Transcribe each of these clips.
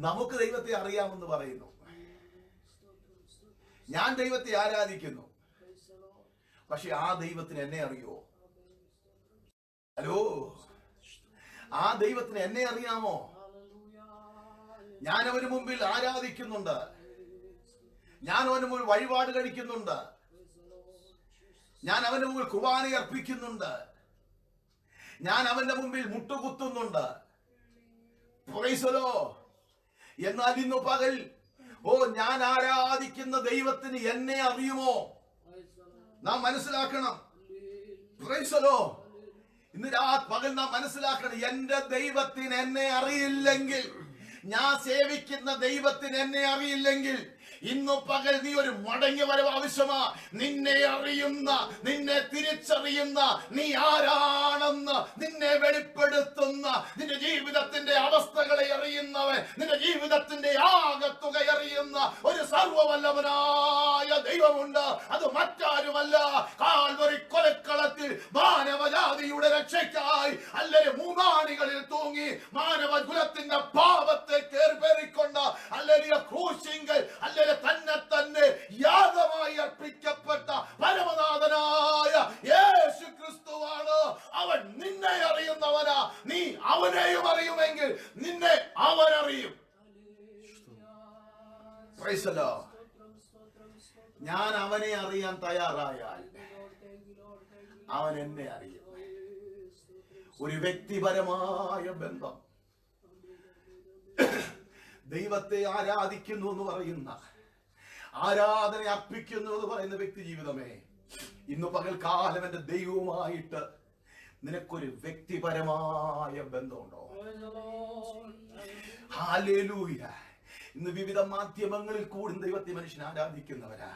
നമുക്ക് ദൈവത്തെ അറിയാമെന്ന് പറയുന്നു, ഞാൻ ദൈവത്തെ ആരാധിക്കുന്നു, പക്ഷെ ആ ദൈവത്തിന് എന്നെ അറിയുമോ? ഹലോ, ആ ദൈവത്തിന് എന്നെ അറിയാമോ? ഞാൻ അവന് മുമ്പിൽ ആരാധിക്കുന്നുണ്ട്, ഞാൻ അവന് മുമ്പിൽ വഴിപാട് കഴിക്കുന്നുണ്ട്, ഞാൻ അവന്റെ മുമ്പിൽ കുർബാന അർപ്പിക്കുന്നുണ്ട്, ഞാൻ അവന്റെ മുമ്പിൽ മുട്ടുകുത്തുന്നുണ്ട്. എന്നാൽ ഇന്നു പകൽ ഞാൻ ആരാധിക്കുന്ന ദൈവത്തിന് എന്നെ അറിയുമോ? നാം മനസ്സിലാക്കണം. ഇന്ന് പകൽ നാം മനസ്സിലാക്കണം, എന്റെ ദൈവത്തിന് എന്നെ അറിയില്ലെങ്കിൽ, ഞാൻ സേവിക്കുന്ന ദൈവത്തിന് എന്നെ അറിയില്ലെങ്കിൽ, ഇന്നു പകൽ നീ ഒരു മടങ്ങി വരവ് ആവശ്യമാ. നിന്നെ അറിയുന്ന, നിന്നെ തിരിച്ചറിയുന്ന, നീ ആരാണെന്ന് നിന്നെ വെളിപ്പെടുത്തുന്ന, നിന്റെ ജീവിതത്തിന്റെ അവസ്ഥകളെ അറിയുന്നവൻ, നിന്റെ ജീവിതത്തിന്റെ ആകത്തുക അറിയുന്ന ഒരു സർവ്വവല്ലഭനായ ദൈവമുണ്ട്. അത് മറ്റാരുമല്ല, കാൽവരി കൊലക്കളത്തിൽ മാനവജാതിയുടെ രക്ഷയ്ക്കായി അല്ലെങ്കിൽ മൂന്നാണികളിൽ തൂങ്ങി മാനവകുലത്തിന്റെ പാപത്തെ കേറിക്കൊണ്ട് അല്ലെങ്കിൽ ക്രൂശിങ്കൽ അല്ലെങ്കിൽ തന്നെ യാഗമായി അർപ്പിക്കപ്പെട്ട പരമനാഥനായ യേശു ക്രിസ്തുവാണ്. അവൻ നിന്നെ അറിയുന്നവനാ. നീ അവനെയും അറിയുമെങ്കിൽ നിന്നെ അവൻ അറിയും. ഞാൻ അവനെ അറിയാൻ തയ്യാറായാൽ അവൻ എന്നെ അറിയും. ഒരു വ്യക്തിപരമായ ബന്ധം, ദൈവത്തെ ആരാധിക്കുന്നു എന്ന് പറയുന്ന, ആരാധന അർപ്പിക്കുന്നു എന്ന് പറയുന്ന വ്യക്തി ജീവിതമേ, ഇന്ന് പകൽക്കാലം എന്റെ ദൈവവുമായിട്ട് നിനക്കൊരു വ്യക്തിപരമായ ബന്ധമുണ്ടോ? ഹല്ലേലൂയ. ഇന്ന് വിവിധ മാധ്യമങ്ങളിൽ കൂടി ദൈവത്തെ മനുഷ്യൻ ആരാധിക്കുന്നവരാ,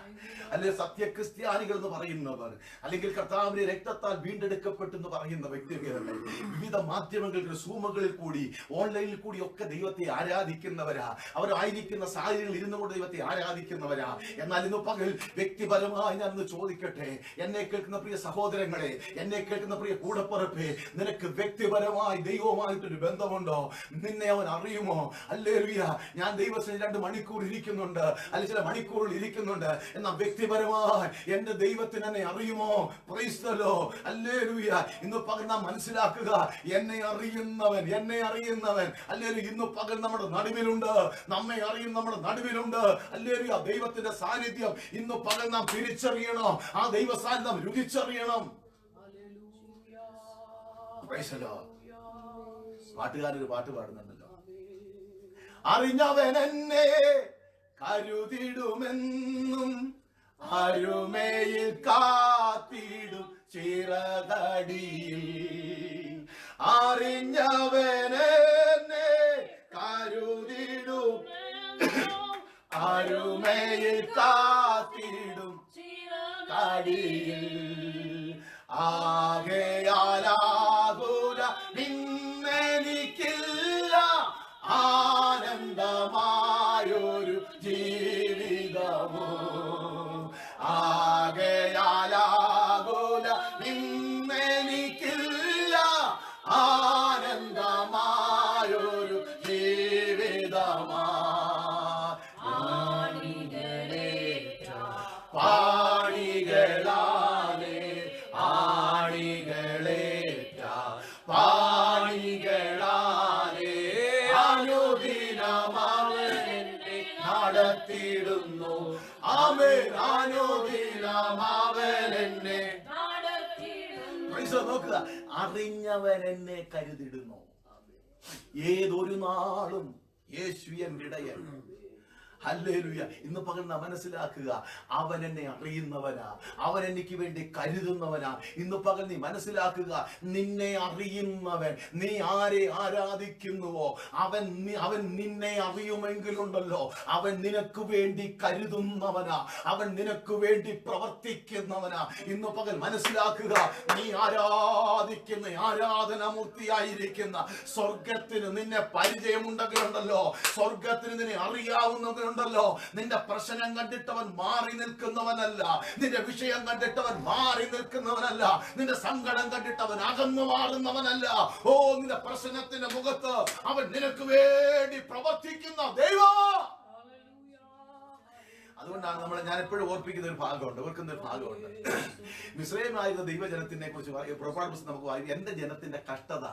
അല്ലെങ്കിൽ സത്യക്രിസ്ത്യാനികൾ എന്ന് പറയുന്നവർ, അല്ലെങ്കിൽ കർത്താവിന്റെ രക്തത്താൽ വീണ്ടെടുക്കപ്പെട്ടെന്ന് പറയുന്ന വ്യക്തികളെ വിവിധ മാധ്യമങ്ങളിൽ, സൂമുകളിൽ കൂടി, ഓൺലൈനിൽ കൂടി ഒക്കെ ദൈവത്തെ ആരാധിക്കുന്നവരാ. അവരായിരിക്കുന്ന സാഹചര്യങ്ങളിൽ ഇരുന്നു കൊണ്ട് ദൈവത്തെ ആരാധിക്കുന്നവരാ. എന്നാൽ ഇന്ന് പകൽ വ്യക്തിപരമായി ഞാൻ ഒന്ന് ചോദിക്കട്ടെ, എന്നെ കേൾക്കുന്ന പ്രിയ സഹോദരങ്ങളെ, എന്നെ കേൾക്കുന്ന പ്രിയ കൂടപ്പുറപ്പേ, നിനക്ക് വ്യക്തിപരമായി ദൈവവുമായിട്ടൊരു ബന്ധമുണ്ടോ? നിന്നെ അവൻ അറിയുമോ? ഹല്ലേലൂയ. ഞാൻ ദൈവ 2 മണിക്കൂർ ഇരിക്കുന്നുണ്ട്, അല്ലെങ്കിൽ ചില മണിക്കൂറിൽ ഇരിക്കുന്നുണ്ട്, എന്നാൽ വ്യക്തിപരമായി എന്റെ ദൈവത്തിന് എന്നെ അറിയുമോ? Price the Lord. ഹല്ലേലൂയ. ഇന്ന് പകൽ നാം മനസ്സിലാക്കുക, എന്നെ അറിയുന്നവൻ ഹല്ലേലൂയ ഇന്ന് പകൽ നമ്മുടെ നടുവിലുണ്ട്. നമ്മെ അറിയുന്ന നമ്മുടെ നടുവിലുണ്ട്. ഹല്ലേലൂയ. ദൈവത്തിന്റെ സാന്നിധ്യം ഇന്ന് പകൽ നാം തിരിച്ചറിയണം. ആ ദൈവ സാന്നിധ്യം രുചിച്ചറിയണം. Praise the lord. പാട്ടുകാരൊരു പാട്ട് പാടുന്നുണ്ടല്ലോ, അറിഞ്ഞവൻ എന്നെ കരുതിടുമെന്നും അരുമയിൽ കാത്തിടും ചിറകടിയിൽ. അറിഞ്ഞവൻ എന്നെ കരുതിടും അരുമയിൽ കാത്തിടും ചിറകടിയിൽ. ആകയാലാകുല നിന്നെനിക്കില്ല ആനന്ദമായൊരു ജീവിതമോ. ആകയാലാകുല നിന്നെനിക്കില്ല ആനന്ദമായൊരു ജീവിതമാ. പാണികളാലേ ആണികളേറ്റ പാണികളാലേ അനുദിനമവനെ നടത്തിയിടുന്നു. ആമേൻ. അനുദിനമവനെ നോക്കുക, അറിഞ്ഞവൻ എന്നെ കരുതിടുന്നു. ഏതൊരു നാളും യേശു എന്റെ ഇടയൻ. ഹല്ലേലൂയ. ഇന്ന് പകൽ നാം മനസ്സിലാക്കുക, അവൻ എന്നെ അറിയുന്നവനാ, അവൻ എനിക്ക് വേണ്ടി കരുതുന്നവനാ. ഇന്ന് പകൽ നീ മനസ്സിലാക്കുക, നിന്നെ അറിയുന്നവൻ, നീ ആരെ ആരാധിക്കുന്നുവോ അവൻ നിന്നെ അറിയുമെങ്കിലുണ്ടല്ലോ, അവൻ നിനക്ക് വേണ്ടി കരുതുന്നവനാ, അവൻ നിനക്ക് വേണ്ടി പ്രവർത്തിക്കുന്നവനാ. ഇന്ന് പകൽ മനസ്സിലാക്കുക, നീ ആരാധിക്കുന്ന ആരാധനാമൂർത്തിയായിരിക്കുന്ന സ്വർഗത്തിന് നിന്നെ പരിചയമുണ്ടെങ്കിലുണ്ടല്ലോ, സ്വർഗത്തിന് നിന്നെ അറിയാവുന്നതിനുണ്ടല്ലോ, ഉണ്ടല്ലോ, നിന്റെ പ്രശ്നം കണ്ടിട്ടവൻ മാറി നിൽക്കുന്നവനല്ല, നിന്റെ വിഷയം കണ്ടിട്ടവൻ മാറി നിൽക്കുന്നവനല്ല, നിന്റെ സങ്കടം കണ്ടിട്ടവൻ അകന്നു മാറുന്നവനല്ല. ഓ, നിന്റെ പ്രശ്നത്തിന്റെ മുഖത്ത് അവൻ നിനക്ക് വേണ്ടി പ്രവർത്തിക്കുന്ന ദൈവം. അതുകൊണ്ടാണ് ഞാൻ എപ്പോഴും ഓർപ്പിക്കുന്ന ഒരു ഭാഗമുണ്ട്, ഓർക്കുന്ന ഒരു ഭാഗമുണ്ട്. മിസ്രയീമായിരുന്ന ദൈവജനത്തിനെ കുറിച്ച് പുറപ്പാട് പുസ്തകം നമുക്ക് വായിക്കും. എന്റെ ജനത്തിന്റെ കഷ്ടത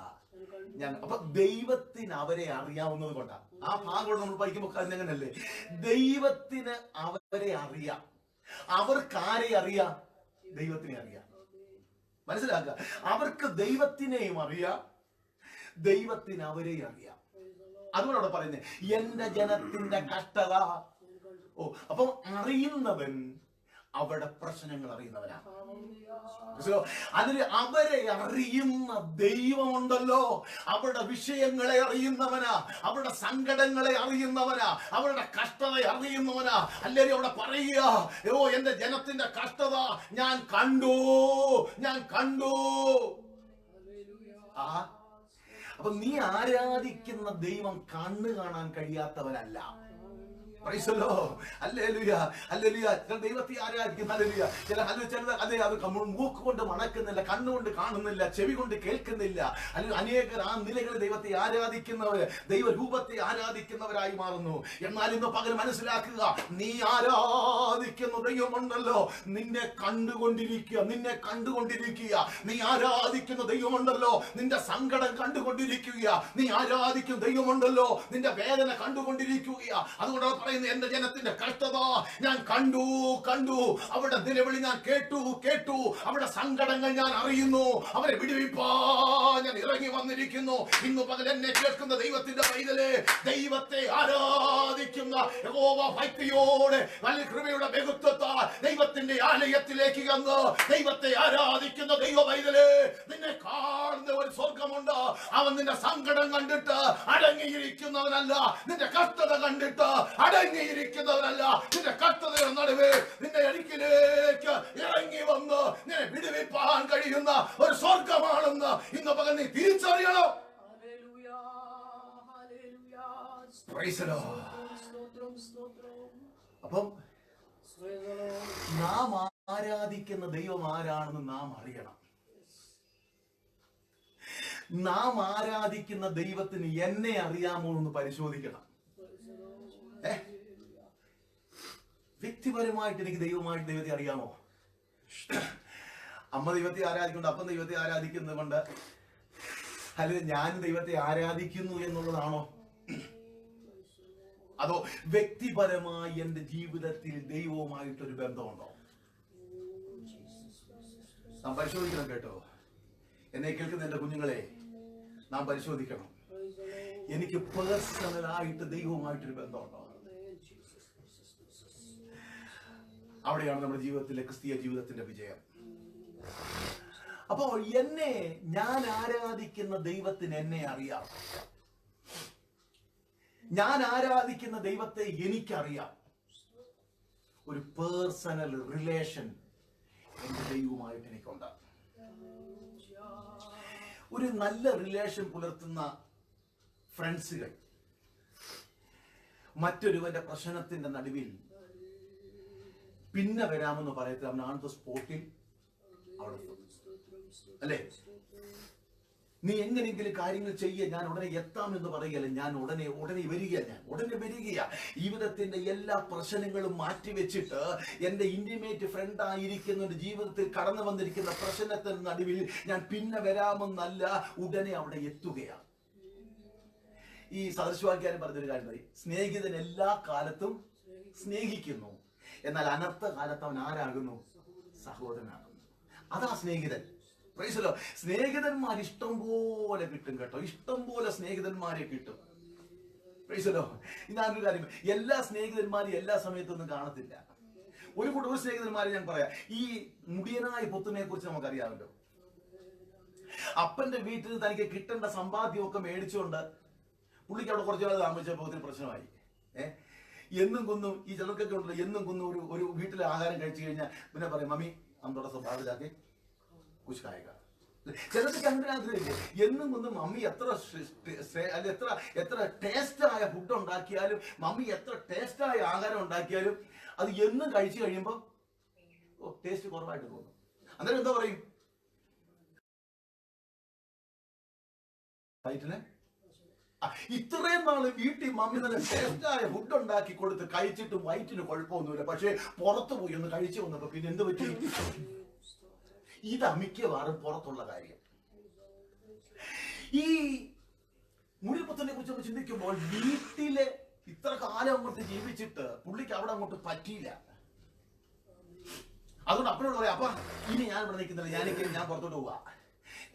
അപ്പൊ ദൈവത്തിന് അവരെ അറിയാവുന്നത് കൊണ്ടാണ് ആ ഭാഗം നമ്മൾ പഠിക്കുമ്പോൾ അങ്ങനല്ലേ, ദൈവത്തിന് അവരെ അറിയാം. അവർക്ക് ആരെ അറിയാം? ദൈവത്തിനെ അറിയാം. മനസ്സിലാക്കുക, അവർക്ക് ദൈവത്തിനെയും അറിയാം, ദൈവത്തിന് അവരെയും അറിയാം. അതുകൊണ്ട് അവിടെ പറയുന്നത് എന്റെ ജനത്തിന്റെ കഷ്ടത. ഓ, അപ്പം അറിയുന്നവൻ അവിടെ പ്രശ്നങ്ങൾ അറിയുന്നവനാ. അതിന് അവരെ അറിയുന്ന ദൈവമുണ്ടല്ലോ, അവരുടെ വിഷയങ്ങളെ അറിയുന്നവനാ, അവരുടെ സങ്കടങ്ങളെ അറിയുന്നവനാ, അവരുടെ കഷ്ടത അറിയുന്നവനാ. അല്ലെങ്കിൽ അവിടെ പറയുക, ഓ എന്റെ ജനത്തിന്റെ കഷ്ടത ഞാൻ കണ്ടു, ഞാൻ കണ്ടു. അപ്പൊ നീ ആരാധിക്കുന്ന ദൈവം കണ്ണ് കാണാൻ കഴിയാത്തവനല്ല. ദൈവത്തെ ആരാധിക്കുന്ന മൂക്ക് കൊണ്ട് മണക്കുന്നില്ല, കണ്ണുകൊണ്ട് കാണുന്നില്ല, ചെവി കൊണ്ട് കേൾക്കുന്നില്ല. അല്ലെങ്കിൽ അനേകർ ആ നിലകളിൽ ദൈവത്തെ ആരാധിക്കുന്നവര് ദൈവരൂപത്തെ ആരാധിക്കുന്നവരായി മാറുന്നു. എന്നാൽ ഇന്ന് പകൽ മനസ്സിലാക്കുക, നീ ആരാധിക്കുന്ന ദൈവമുണ്ടല്ലോ, നിന്നെ കണ്ടുകൊണ്ടിരിക്കുക, നിന്നെ കണ്ടുകൊണ്ടിരിക്കുക. നീ ആരാധിക്കുന്ന ദൈവമുണ്ടല്ലോ, നിന്റെ സങ്കടം കണ്ടുകൊണ്ടിരിക്കുക. നീ ആരാധിക്കുന്ന ദൈവമുണ്ടല്ലോ, നിന്റെ വേദന കണ്ടുകൊണ്ടിരിക്കുക. അതുകൊണ്ട് പറയുന്നത് എന്റെ ജനത്തിന്റെ കഷ്ടത ഞാൻ കണ്ടു, കണ്ടു. അവരുടെ നിലവിളി ഞാൻ കേട്ടു, കേട്ടു. അവരുടെ സങ്കടങ്ങൾ ഞാൻ അറിയുന്നു. അവരെ വിടുവിപ്പാൻ ഞാൻ ഇറങ്ങി വന്നിരിക്കുന്നു. ഇന്ന് പകൽ എന്നെ കേൾക്കുന്ന ദൈവത്തിന്റെ പൈതലേ, ദൈവത്തെ ആരാധിക്കുന്ന യഹോവ ഭക്തിയോടെ നല്ല കൃപയുടെ ബഹുത്വത്താൽ ദൈവത്തിന്റെ ആലയത്തിലേക്ക് വന്ന് ദൈവത്തെ ആരാധിക്കുന്ന ദൈവ പൈതലേ, നിന്നെ കാണുന്ന ഒരു സ്വർഗമുണ്ട്. അവൻ നിന്റെ സങ്കടം കണ്ടിട്ട് അടങ്ങിയിരിക്കുന്നവനല്ല, നിന്റെ കഷ്ടത കണ്ടിട്ട് അടങ്ങിയിരിക്കുന്നവനല്ല, നിന്റെ കഷ്ടതയുടെ നടുവേ നിന്റെ അടുക്കിലേക്ക് ഇറങ്ങി വന്ന് നിന്നെ വിടുവിപ്പാൻ കഴിയുന്ന ഒരു സ്വർഗമാണെന്ന് ഇന്ന് പകൽ നീ തിരിച്ചറിയണം. അപ്പം നാം ആരാധിക്കുന്ന ദൈവം ആരാണെന്ന് നാം അറിയണം. നാം ആരാധിക്കുന്ന ദൈവത്തിന് എന്നെ അറിയാമോ എന്ന് പരിശോധിക്കണം. വ്യക്തിപരമായിട്ട് എനിക്ക് ദൈവത്തെ അറിയാമോ? അമ്മ ദൈവത്തെ ആരാധിക്കുന്നുണ്ട്, അപ്പം ദൈവത്തെ ആരാധിക്കുന്നത് കൊണ്ട് അല്ലെങ്കിൽ ഞാൻ ദൈവത്തെ ആരാധിക്കുന്നു എന്നുള്ളതാണോ? അതോ വ്യക്തിപരമായി എന്റെ ജീവിതത്തിൽ ദൈവവുമായിട്ടൊരു ബന്ധമുണ്ടോ? നാം പരിശോധിക്കണം കേട്ടോ. എന്നെ കേൾക്കുന്ന എന്റെ കുഞ്ഞുങ്ങളെ, നാം പരിശോധിക്കണം. എനിക്ക് പേഴ്സണലായിട്ട് ദൈവവുമായിട്ടൊരു ബന്ധമുണ്ടോ? അവിടെയാണ് നമ്മുടെ ജീവിതത്തിലെ ക്രിസ്തീയ ജീവിതത്തിന്റെ വിജയം. അപ്പോ ഞാൻ ആരാധിക്കുന്ന ദൈവത്തിന് എന്നെ അറിയാം. ഞാൻ ആരാധിക്കുന്ന ദൈവത്തെ എനിക്കറിയാം. ഒരു പേഴ്സണൽ റിലേഷൻ എന്റെ ദൈവവുമായിട്ട് എനിക്കുണ്ട്. ഒരു നല്ല റിലേഷൻ പുലർത്തുന്ന ഫ്രണ്ട്സുകൾ മറ്റൊരുവന്റെ പ്രശ്നത്തിന്റെ നടുവിൽ പിന്നെ വരാമെന്ന് പറയത്തില്ല, അവൻ ആൺ ദ സ്പോട്ടിൽ അവിടെ അല്ലേ. നീ എങ്ങനെയെങ്കിലും കാര്യങ്ങൾ ചെയ്യുക, ഞാൻ ഉടനെ എത്താം എന്ന് പറയുകയല്ല, ഞാൻ ഉടനെ വരികയാ. ജീവിതത്തിന്റെ എല്ലാ പ്രശ്നങ്ങളും മാറ്റിവെച്ചിട്ട് എന്റെ ഇന്റിമേറ്റ് ഫ്രണ്ട് ആയിരിക്കുന്ന ജീവിതത്തിൽ കടന്നു വന്നിരിക്കുന്ന പ്രശ്നത്തിന് നടുവിൽ ഞാൻ പിന്നെ വരാമെന്നല്ല, ഉടനെ അവിടെ എത്തുകയാണ്. ഈ സദൃശവാക്യം പറഞ്ഞൊരു കാര്യം പറയും, സ്നേഹിതൻ എല്ലാ കാലത്തും സ്നേഹിക്കുന്നു, എന്നാൽ അനർത്ഥ കാലത്ത് അവൻ ആരാകുന്നു? സഹോദരനാകുന്നു. അതാ സ്നേഹിതൻ. സ്നേഹിതന്മാർ ഇഷ്ടം പോലെ കിട്ടും കേട്ടോ, ഇഷ്ടം പോലെ സ്നേഹിതന്മാരെ കിട്ടും. ഇതാണൊരു കാര്യം, എല്ലാ സ്നേഹിതന്മാരും എല്ലാ സമയത്തൊന്നും കാണത്തില്ല. ഒരു കുടുംബ സ്നേഹിതന്മാരെ ഞാൻ പറയാം. ഈ മുടിയനായ പൊത്തുനെ കുറിച്ച് നമുക്കറിയാമല്ലോ. അപ്പന്റെ വീട്ടിൽ തനിക്ക് കിട്ടേണ്ട സമ്പാദ്യമൊക്കെ മേടിച്ചുകൊണ്ട് പുള്ളിക്ക് അവിടെ കുറച്ചു നാൾ താമസിച്ചപ്പോൾ ഒത്തിരി പ്രശ്നമായി. എന്നും കുന്നും ഈ ചിലർക്കൊക്കെ ഉണ്ടല്ലോ, എന്നും കുന്നും ഒരു വീട്ടിലെ ആഹാരം കഴിച്ചു കഴിഞ്ഞാൽ പിന്നെ പറയും, മമ്മി हम थोड़ा सा बाहर जाके कुछ खाएगा, ചിലർക്ക് അങ്ങനെ ആഗ്രഹമില്ലേ, എന്നും ഒന്ന് മമ്മി എത്ര എത്ര എത്ര ടേസ്റ്റായ ഫുഡ് ഉണ്ടാക്കിയാലും, മമ്മി എത്ര ടേസ്റ്റായ ആഹാരം ഉണ്ടാക്കിയാലും അത് എന്നും കഴിച്ചു കഴിയുമ്പോൾ ടേസ്റ്റ് കുറവായിട്ട് തോന്നും. അന്നേരം എന്താ പറയും? വയറ്റിന് ഇത്രയും നാള് വീട്ടിൽ മമ്മി നല്ല ടേസ്റ്റായ ഫുഡ് ഉണ്ടാക്കി കൊടുത്ത് കഴിച്ചിട്ടും വയറ്റിന് കുഴപ്പമൊന്നുമില്ല, പക്ഷെ പുറത്തു പോയി ഒന്ന് കഴിച്ചു വന്നപ്പോ പിന്നെ എന്ത് പറ്റി? ഇതാ മിക്കവാറും പുറത്തുള്ള കാര്യം. ഈ മുടിപ്പത്തിനെ കുറിച്ച് നമ്മൾ ചിന്തിക്കുമ്പോൾ വീട്ടിലെ ഇത്ര കാലം അങ്ങോട്ട് ജീവിച്ചിട്ട് പുള്ളിക്ക് അവിടെ അങ്ങോട്ട് പറ്റിയില്ല. അതുകൊണ്ട് അപ്പനോട് പറയാം, അപ്പ ഇനി ഞാൻ ഇവിടെ നിൽക്കുന്നില്ല, ഞാൻ പുറത്തോട്ട് പോവാ,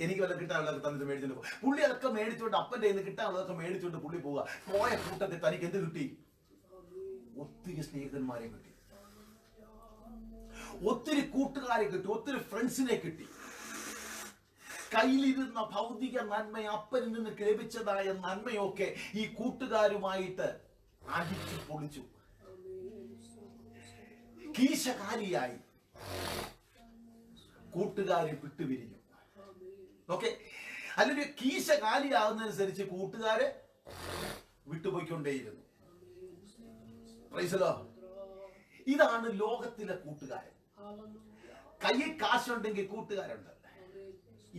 എനിക്ക് വല്ല കിട്ടാനുള്ളതൊക്കെ തന്നിട്ട് മേടിച്ചിട്ട് പോകും. പുള്ളി അതൊക്കെ മേടിച്ചുകൊണ്ട് അപ്പന്റെ കയ്യിൽ നിന്ന് കിട്ടാനുള്ളതൊക്കെ മേടിച്ചുകൊണ്ട് പുള്ളി പോവുക. പോയ കൂട്ടത്തിൽ തനിക്ക് എന്ത് കിട്ടി? ഒത്തിരി സ്നേഹിതന്മാരെ കിട്ടി, ഒത്തിരി കൂട്ടുകാരെ കിട്ടി, ഒത്തിരി ഫ്രണ്ട്സിനെ കിട്ടി. കയ്യിലിരുന്ന ഭൗതിക നന്മ, അപ്പനിൽ നിന്ന് ലഭിച്ചതായ നന്മയൊക്കെ ഈ കൂട്ടുകാരുമായിട്ട് അടിച്ചു പൊളിച്ചു. കീശകാരിയായി കൂട്ടുകാരെ വിട്ടുപിരിഞ്ഞു. ഓക്കെ, അല്ലെങ്കിൽ കീശ കാലിയാകുന്നതനുസരിച്ച് കൂട്ടുകാരെ വിട്ടുപോയിക്കൊണ്ടേയിരുന്നു. ഇതാണ് ലോകത്തിലെ കൂട്ടുകാരൻ. കയ്യിൽ കാശുണ്ടെങ്കിൽ കൂട്ടുകാരുണ്ട്,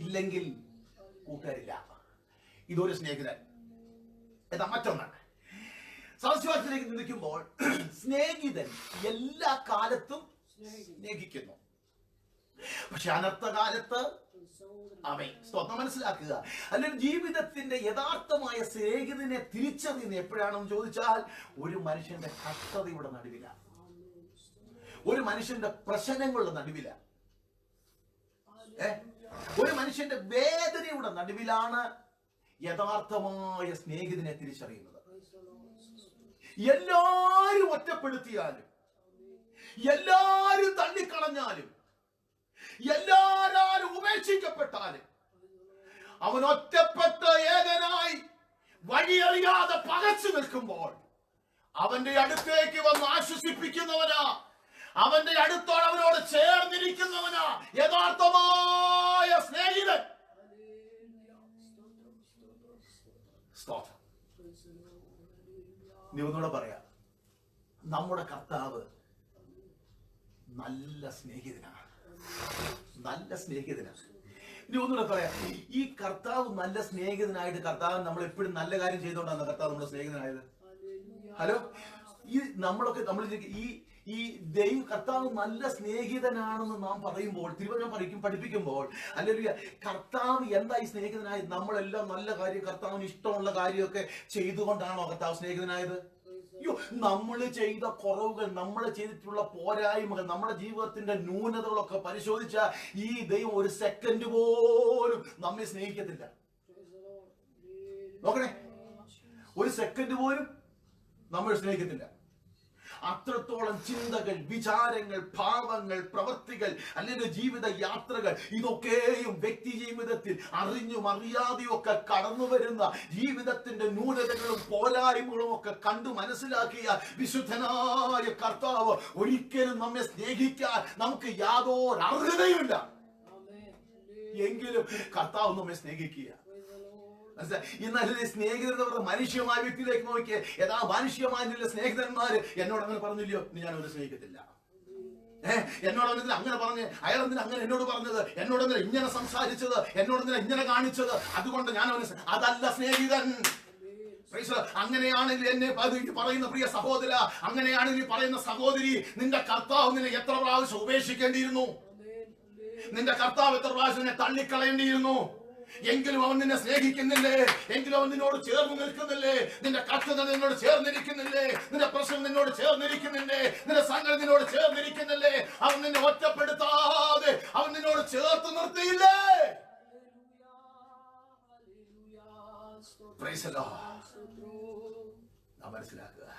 ഇല്ലെങ്കിൽ കൂട്ടുകാരില്ല. ഇതൊരു സ്നേഹിതൻ. എന്താ മറ്റൊന്നാണ് സദസ്യവാക്യത്തിലേക്ക് നിൽക്കുമ്പോൾ, സ്നേഹിതൻ എല്ലാ കാലത്തും സ്നേഹിക്കുന്നു, പക്ഷെ അനർത്ഥകാലത്ത് അവൻ സ്തോത്രം മനസ്സിലാക്കുക. അല്ലെങ്കിൽ ജീവിതത്തിന്റെ യഥാർത്ഥമായ സ്നേഹിതനെ തിരിച്ചറിയുന്ന എപ്പോഴാണെന്ന് ചോദിച്ചാൽ, ഒരു മനുഷ്യന്റെ കഷ്ടതയുടെ നടുവില, ഒരു മനുഷ്യന്റെ പ്രശ്നങ്ങളുടെ നടുവില, ഒരു മനുഷ്യന്റെ വേദനയുടെ നടുവിലാണ് യഥാർത്ഥമായ സ്നേഹിതനെ തിരിച്ചറിയുന്നത്. എല്ലാരും ഒറ്റപ്പെടുത്തിയാലും, എല്ലാരും തള്ളിക്കളഞ്ഞാലും, എല്ലാരും ഉപേക്ഷിക്കപ്പെട്ടാലും, അവൻ ഒറ്റപ്പെട്ട് ഏകനായി വഴിയറിയാതെ പകച്ചു നിൽക്കുമ്പോൾ അവന്റെ അടുത്തേക്ക് വന്ന് ആശ്വസിപ്പിക്കുന്നവനാ, അവന്റെ അടുത്തോട് അവനോട് ചേർന്നിരിക്കുന്നവനാ യഥാർത്ഥമായ സ്നേഹിതൻ. നീ ഒന്നുകൂടെ പറയാ, നമ്മുടെ കർത്താവ് നല്ല സ്നേഹിതനാണ്, നല്ല സ്നേഹിതനാണ്. ഇനി ഒന്നുകൂടെ പറയാം, ഈ കർത്താവ് നല്ല സ്നേഹിതനായിട്ട് കർത്താവ് നമ്മൾ എപ്പോഴും നല്ല കാര്യം ചെയ്തുകൊണ്ടാണ് കർത്താവ് നമ്മുടെ സ്നേഹിതനായത്. ഹലോ, ഈ നമ്മളൊക്കെ ഈ ദൈവ കർത്താവ് നല്ല സ്നേഹിതനാണെന്ന് നാം പറയുമ്പോൾ, തിരുവചനം പഠിപ്പിക്കുമ്പോൾ, അല്ലെങ്കിൽ കർത്താവ് എന്താ ഈ സ്നേഹിതനായത്? നമ്മളെല്ലാം നല്ല കാര്യം, കർത്താവിന് ഇഷ്ടമുള്ള കാര്യമൊക്കെ ചെയ്തുകൊണ്ടാണോ കർത്താവ് സ്നേഹിതനായത്? അയ്യോ, നമ്മൾ ചെയ്ത കുറവുകൾ, നമ്മൾ ചെയ്തിട്ടുള്ള പോരായ്മകൾ, നമ്മുടെ ജീവിതത്തിന്റെ ന്യൂനതകളൊക്കെ പരിശോധിച്ച ഈ ദൈവം ഒരു സെക്കൻഡ് പോലും നമ്മെ സ്നേഹിക്കത്തില്ല. നോക്കണേ, ഒരു സെക്കൻഡ് പോലും നമ്മൾ സ്നേഹിക്കത്തില്ല. അത്രത്തോളം ചിന്തകൾ, വിചാരങ്ങൾ, ഭാവങ്ങൾ, പ്രവൃത്തികൾ, അല്ലെങ്കിൽ ജീവിത യാത്രകൾ, ഇതൊക്കെയും വ്യക്തി ജീവിതത്തിൽ അറിഞ്ഞും അറിയാതെയും ഒക്കെ കടന്നു വരുന്ന ജീവിതത്തിന്റെ ന്യൂനതകളും പോരായ്മകളും ഒക്കെ കണ്ടു മനസ്സിലാക്കിയ വിശുദ്ധനായ കർത്താവ് ഒരിക്കലും നമ്മെ സ്നേഹിക്കാൻ നമുക്ക് യാതൊരു അർഹതയുമില്ല. എങ്കിലും കർത്താവ് നമ്മെ സ്നേഹിക്കുക. ഇന്നലെ സ്നേഹിതർ മനുഷ്യമായ വ്യക്തിയിലേക്ക് നോക്കിയേ, യഥാ മനുഷ്യമായ സ്നേഹിതന്മാര് എന്നോട് അങ്ങനെ പറഞ്ഞില്ലയോ, ഞാൻ അവരെ സ്നേഹിക്കത്തില്ല. എന്നോട് അങ്ങനെ പറഞ്ഞ്, അയാളെന്തിനാ അങ്ങനെ എന്നോട് പറഞ്ഞത്, എന്നോടെന്തിനാ ഇങ്ങനെ സംസാരിച്ചത്, എന്നോടെന്തിനാ ഇങ്ങനെ കാണിച്ചത്, അതുകൊണ്ട് ഞാൻ അവന് അതല്ല സ്നേഹിതൻ. അങ്ങനെയാണെങ്കിൽ എന്നെ പറയുന്ന പ്രിയ സഹോദര, അങ്ങനെയാണെങ്കിൽ പറയുന്ന സഹോദരി, നിന്റെ കർത്താവ് നിന്നെ എത്ര പ്രാവശ്യം ഉപേക്ഷിക്കേണ്ടിയിരുന്നു, നിന്റെ കർത്താവ് എത്ര പ്രാവശ്യം നിന്നെ തള്ളിക്കളയേണ്ടിയിരുന്നു, എങ്കിലും അവൻ നിന്നെ സ്നേഹിക്കുന്നില്ലേ, എങ്കിലും അവൻ നിന്നോട് ചേർന്ന് നിൽക്കുന്നില്ലേ, നിന്റെ കഷ്ടത നിന്നോട് ചേർന്നിരിക്കുന്നില്ലേ, നിന്റെ പ്രശ്നം നിന്നോട് ചേർന്നിരിക്കുന്നില്ലേ, നിന്റെ സങ്കടം നിന്നോട് ചേർന്നിരിക്കുന്നില്ലേ, അവൻ നിന്നെ ഒറ്റപ്പെടുത്താതെ അവൻ നിന്നോട് ചേർത്ത് നിർത്തിയില്ലേ? മനസ്സിലാക്കുക,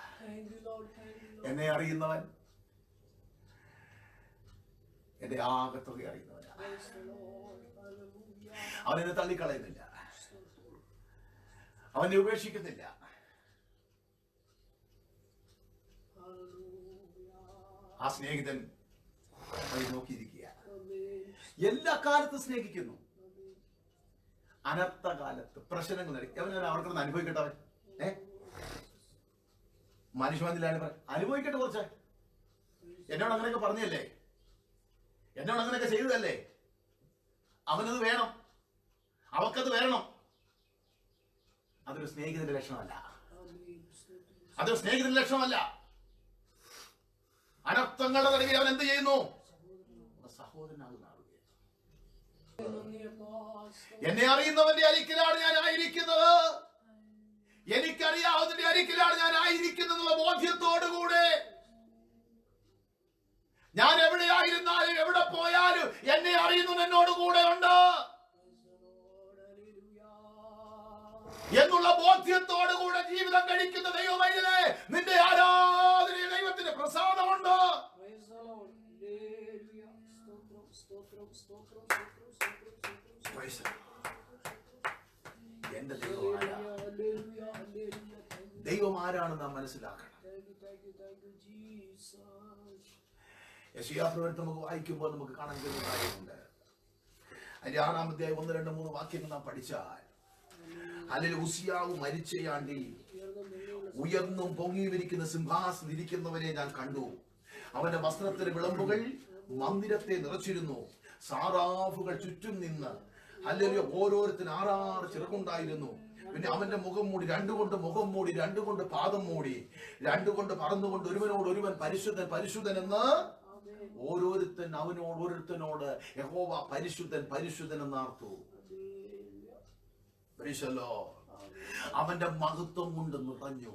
എന്നെ അറിയുന്നവൻ എന്റെ ആകത്തുക അറിയുന്നവനാ. അവനെന്നെ തള്ളിക്കളയുന്നില്ല, അവനെ ഉപേക്ഷിക്കുന്നില്ല. ആ സ്നേഹിതൻ നോക്കിയിരിക്കുക, എല്ലാ കാലത്തും സ്നേഹിക്കുന്നു. അനർത്ഥ കാലത്ത് പ്രശ്നങ്ങൾ അവർക്കൊന്ന് അനുഭവിക്കട്ടെ. അവൻ മനുഷ്യമതിലാണ് അനുഭവിക്കട്ടെ കുറച്ച്. എന്നോട് അങ്ങനെയൊക്കെ പറഞ്ഞല്ലേ, എന്നോട് അങ്ങനെയൊക്കെ ചെയ്തതല്ലേ, അവനത് വേണം, അവക്കത് വേണം. അതൊരു സ്നേഹിതന്റെ ലക്ഷണമല്ല, അതൊരു സ്നേഹിതന്റെ ലക്ഷണമല്ല. അനർത്ഥങ്ങളുടെ നടുവിൽ അവൻ എന്ത് ചെയ്യുന്നു? സഹോദരനാകുന്ന ആളുകൾ. എന്നെ അറിയുന്നവന്റെ അരികിലാണ് ഞാൻ ആയിരിക്കുന്നത്, എനിക്കറിയാവുന്നതിന്റെ അരികിലാണ് ഞാൻ ആയിരിക്കുന്നത് ബോധ്യത്തോടുകൂടെ ഞാൻ എവിടെയായിരുന്നാലും എവിടെ പോയാലും എന്നെ അറിയുന്നത് എന്നോട് കൂടെ ഉണ്ട് എന്നുള്ള ബോധ്യത്തോടുകൂടെ ജീവിതം കഴിക്കുന്ന ദൈവമൈതലേ, നിന്റെ ആരാധനയിൽ ദൈവത്തിന്റെ പ്രസാദമുണ്ട്. എന്റെ ദൈവം ആരാണെന്ന് നാം മനസ്സിലാക്കണം. യെശയ്യാപ്രവചനം നമുക്ക് വായിക്കുമ്പോൾ നമുക്ക് കാണാൻ കഴിയുന്ന കാര്യമുണ്ട്. അതിന്റെ 6-ാം അധ്യായം 1, 2, 3 വാക്യങ്ങൾ നാം പഠിച്ചാൽ, അല്ലെങ്കിൽ ഉസിയാവ് മരിച്ചയാണ്ടിൽ ഉയർന്നും പൊങ്ങിയിരിക്കുന്ന സിംഹാസനം ഇരിക്കുന്നവനെ ഞാൻ കണ്ടു. അവന്റെ വസ്ത്രത്തിന്റെ വിളമ്പുകൾ മന്ദിരത്തെ നിറച്ചിരുന്നു. സാറാഫുകൾ ചുറ്റും നിന്ന്, അല്ലെങ്കിൽ ഓരോരുത്തരും 6 ചിറകുണ്ടായിരുന്നു. പിന്നെ അവന്റെ മുഖം മൂടി, 2 കൊണ്ട് മുഖം മൂടി, 2 കൊണ്ട് പാദം മൂടി, 2 കൊണ്ട് പറന്നുകൊണ്ട് ഒരുവനോട് ഒരുവൻ പരിശുദ്ധൻ പരിശുദ്ധൻ എന്ന് ഓരോരുത്തനോട് യഹോവ പരിശുദ്ധൻ പരിശുദ്ധൻ എന്നാർത്തു. അവന്റെ മഹത്വം കൊണ്ട് നിറഞ്ഞു.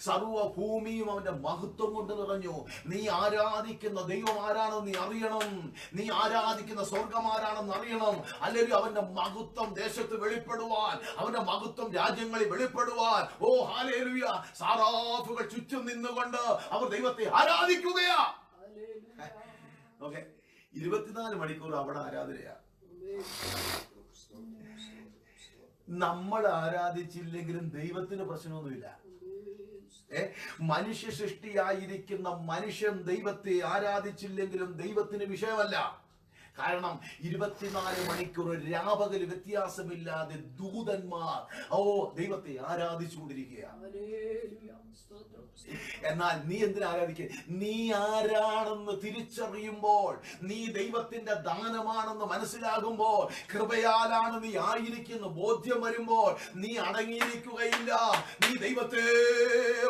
സർവഭൂമിയും അവന്റെ മഹത്വം കൊണ്ട് നിറഞ്ഞു. നീ ആരാധിക്കുന്ന ദൈവം ആരാണെന്ന് നീ അറിയണം, നീ ആരാധിക്കുന്ന സ്വർഗം ആരാണെന്ന് അറിയണം. അല്ലെങ്കിൽ അവന്റെ മഹത്വം ദേശത്ത് വെളിപ്പെടുവാൻ, അവന്റെ മഹത്വം രാജ്യങ്ങളിൽ വെളിപ്പെടുവാൻ, ഓ ഹല്ലേലൂയ, സാറാഫുകൾ ചുറ്റും നിന്നുകൊണ്ട് അവർ ദൈവത്തെ ആരാധിക്കുകയാ. 24 മണിക്കൂർ അവിടെ ആരാധനയാ. നമ്മൾ ആരാധിച്ചില്ലെങ്കിലും ദൈവത്തിന് പ്രശ്നമൊന്നുമില്ല. മനുഷ്യ സൃഷ്ടിയായിരിക്കുന്ന മനുഷ്യൻ ദൈവത്തെ ആരാധിച്ചില്ലെങ്കിലും ദൈവത്തിന് വിഷയമല്ല. കാരണം 24 മണിക്കൂർ രാപകൽ വ്യത്യാസമില്ലാതെ ദൂതന്മാർ ദൈവത്തെ ആരാധിച്ചുകൊണ്ടിരിക്കുകയാണ്. എന്നാൽ നീ എന്തിനാ ആരാധിക്കുക? നീ ആരാണെന്ന് തിരിച്ചറിയുമ്പോൾ, നീ ദൈവത്തിന്റെ ദാനമാണെന്ന് മനസ്സിലാകുമ്പോൾ, കൃപയാലാണ് നീ ആയിരിക്കുന്ന ബോധ്യം വരുമ്പോൾ നീ അടങ്ങിയിരിക്കുകയില്ല. നീ ദൈവത്തെ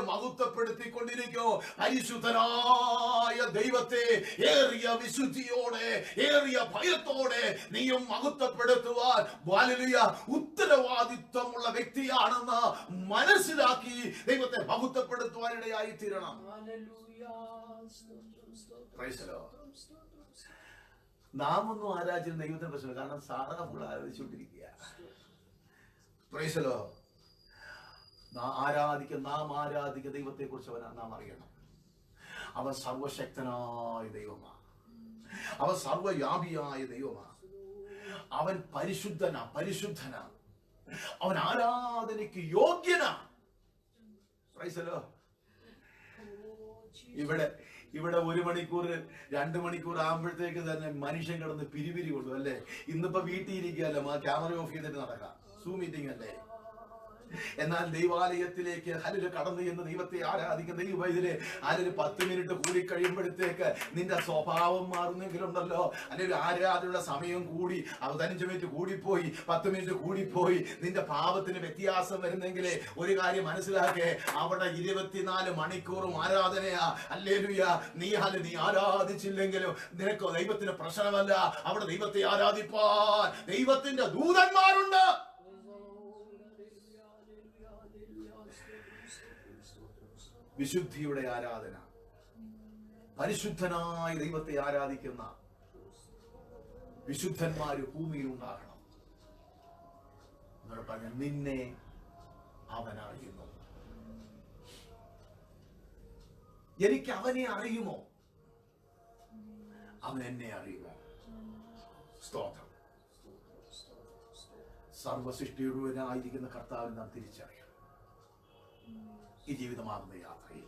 മഹത്വപ്പെടുത്തിക്കൊണ്ടിരിക്കോ. പരിശുദ്ധനായ ദൈവത്തെ ഏറിയ വിശുദ്ധിയോടെ, ഏറിയ ഭയത്തോടെ നീയും മഹത്വപ്പെടുത്തുവാൻ ഉത്തരവാദിത്വമുള്ള വ്യക്തിയാണെന്ന് മനസ്സിലാക്കി ദൈവത്തെ മഹത്വപ്പെടുത്തുവാനിടയായി തീരണം. നാം ഒന്നും ആരാധിച്ചിരുന്ന ദൈവത്തിന് പ്രശ്നം, കാരണം സാറാഫുകൾ ആരാധിച്ചുകൊണ്ടിരിക്കുക. നാം ആരാധിക്കുന്ന ദൈവത്തെ കുറിച്ച് നാം അറിയണം. അവൻ സർവശക്തനായ ദൈവമാണ്, അവൻ സർവവ്യാപിയായ ദൈവമാണ്, അവൻ പരിശുദ്ധനാ, അവൻ ആരാധനയ്ക്ക് യോഗ്യനാ. ഇവിടെ 1 മണിക്കൂർ 2 മണിക്കൂർ ആകുമ്പോഴത്തേക്ക് തന്നെ മനുഷ്യൻ കിടന്ന് പിരിപിരി കൊണ്ടു അല്ലേ. ഇന്നിപ്പോ വീട്ടിൽ ഇരിക്കുകയല്ലേ, ക്യാമറ ഓഫ് ചെയ്തിട്ട് നടക്കാം, സൂം മീറ്റിംഗ് അല്ലേ. എന്നാൽ ദൈവാലയത്തിലേക്ക് കടന്നു എന്ന് ദൈവത്തെ ആരാധിക്കുന്ന ദൈവത്തിലെ 10 മിനിറ്റ് കൂടി കഴിയുമ്പോഴത്തേക്ക് നിന്റെ സ്വഭാവം മാറുന്നെങ്കിലുണ്ടല്ലോ, അല്ലെങ്കിൽ ആരാധനയുള്ള സമയം കൂടി 15 മിനിറ്റ് കൂടിപ്പോയി, 10 മിനിറ്റ് കൂടിപ്പോയി, നിന്റെ പാപത്തിന് വ്യത്യാസം വരുന്നെങ്കിലേ ഒരു കാര്യം മനസ്സിലാക്കേ, അവിടെ 24 മണിക്കൂറും ആരാധനയാ. ഹല്ലേലൂയ. നീ ആരാധിച്ചില്ലെങ്കിലും നിനക്ക് ദൈവത്തിന് പ്രശ്നമല്ല. അവിടെ ദൈവത്തെ ആരാധിപ്പാൻ ദൈവത്തിന്റെ ദൂതന്മാരുണ്ട്. വിശുദ്ധിയുടെ ആരാധന, പരിശുദ്ധനായ ദൈവത്തെ ആരാധിക്കുന്ന വിശുദ്ധന്മാര് ഭൂമിയിൽ ഉണ്ടാകണം. എന്നോട് പറഞ്ഞ നിന്നെ അവൻ അറിയുന്നു. എനിക്ക് അവനെ അറിയുമോ? അവൻ എന്നെ അറിയുമോ? സ്തോത്രം. സർവസൃഷ്ടിയുടേവനായിരിക്കുന്ന കർത്താവിനെ നാം തിരിച്ചറിയണം. ഈ ജീവിതമാകുന്ന യാത്രയിൽ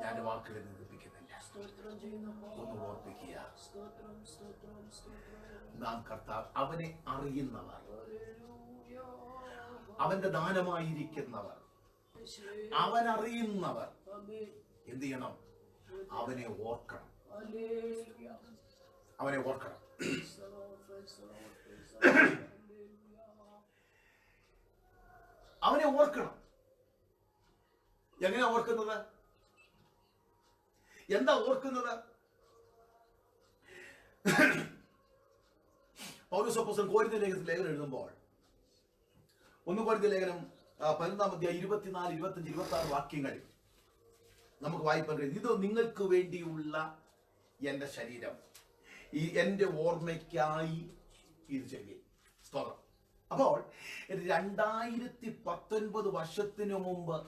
ഞാൻ വാക്കുകളെ നിരൂപിക്കുന്നില്ല. ഒന്ന് ഓർപ്പിക്കുക, നാം കർത്താവ് അവനെ അറിയുന്നവർ, അവന്റെ ദാനമായിരിക്കുന്നവർ, അവനറിയുന്നവർ എന്ത് ചെയ്യണം? അവനെ ഓർക്കണം. അവനെ ഓർക്കണം. അവനെ ഓർക്കണം. എങ്ങനെയാ ഓർക്കുന്നത്? എന്താ ഓർക്കുന്നത്? പൗലോസ് അപ്പോസ്തലൻ കൊരിന്ത്യർ ലേഖനം എഴുതുമ്പോൾ 1 കൊരിന്ത്യർ ലേഖനം 11 അധ്യായം 24, 25, 26 വാക്യങ്ങൾ നമുക്ക് വായിക്കാൻ കഴിയും. ഇത് നിങ്ങൾക്ക് വേണ്ടിയുള്ള എന്റെ ശരീരം, ഈ എന്റെ ഓർമ്മയ്ക്കായി ഇത് ചെയ്യും. സ്തോത്രം. അപ്പോൾ 2019 വർഷത്തിനു മുമ്പ്,